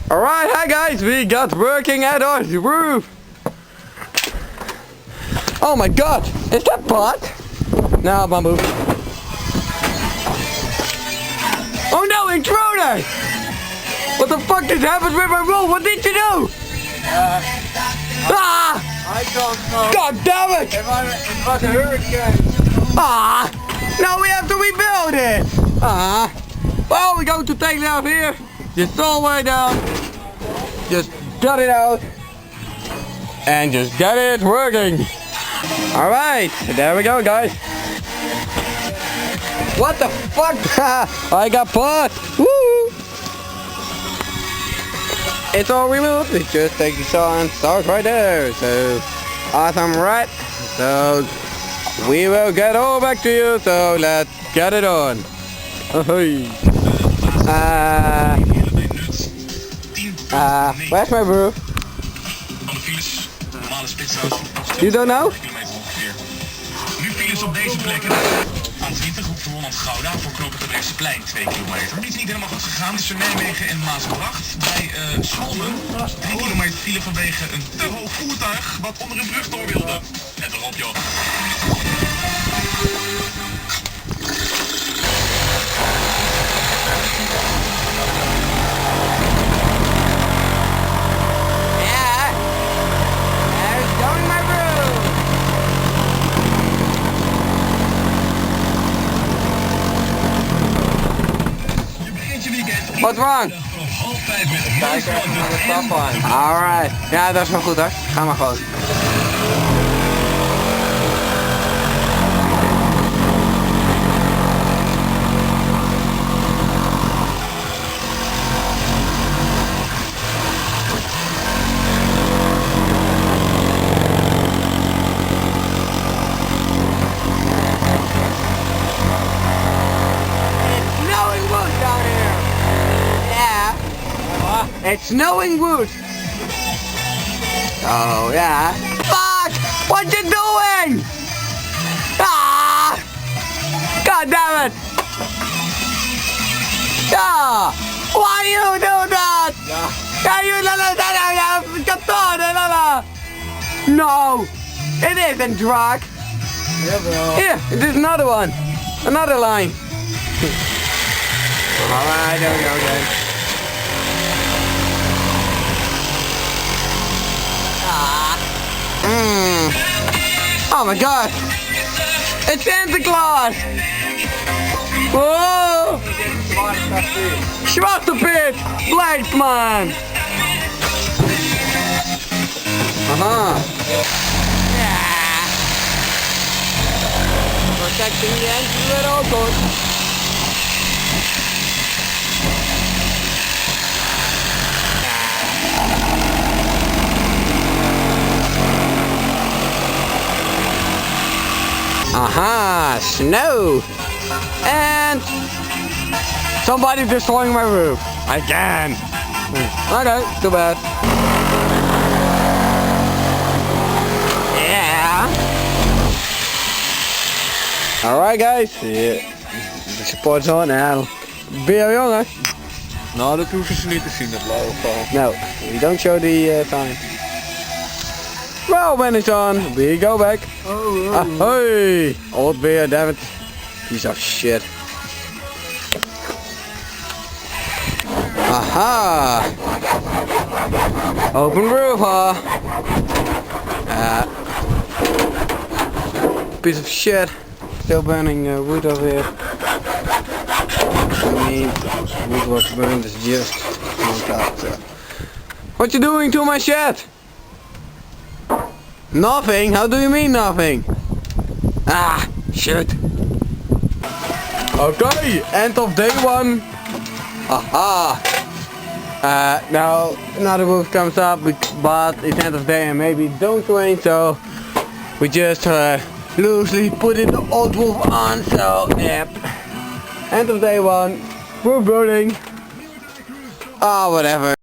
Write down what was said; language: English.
Alright, hi guys, we got working at our roof. Oh my god, is that pot? No, bamboo. Oh no, intruder! What the fuck just happened with my roof? What did you do? I don't know. God damn it! It was a hurricane. Now we have to rebuild it! Well, we're going to take it out here. Just all the way down. Just gut it out. And just get it working. Alright, there we go guys. What the fuck? I got pot! Woo! It's all removed. We just take the saw and start right there. So, awesome, right? So, we will get all back to you. So, let's get it on. Where's my roof? You don't know? Nu files op deze plekken. A20 hoek van Holland-Gouda voor knooppunt Terbrechtseplein 2 kilometer. Dit is niet helemaal goed gegaan tussen Nijmegen en Maasbracht. Bij Scholmen 3 kilometer file vanwege een te hoog voertuig wat onder een brug door wilde. Let erop joh. What's wrong? Kijk even naar de stap aan. Alright. Ja, dat is wel goed hoor. Ga maar gewoon. It's snowing wood. Oh yeah. Fuck! What you doing? God damn it! Why you do that? No, it isn't drag. Here, it is another one. Another line. I don't know then. Oh my god! It's Santa Claus! Whoa! Zwarte Piet! Blijft man! Yeah! Protecting the engine with all good. Aha, snow! And somebody destroying my roof. Again. Okay, too bad. Yeah. Alright guys. Yeah. De support's on now. Ben jongen? Nou, dat hoeven ze niet te zien, het logo. No, we don't show the time. Well, when it's on, we go back. Ahoy! Old beer, damn it. Piece of shit. Aha! Open roof, huh? Piece of shit. Still burning wood over here. I mean, wood was burned is just knocked out. What you doing to my shed? Nothing? How do you mean nothing? Shit. Okay, end of day one. Aha. Now another roof comes up, but it's end of day and maybe it don't rain, so we just loosely put the old roof on. So yep. End of day one. Roof building. Whatever.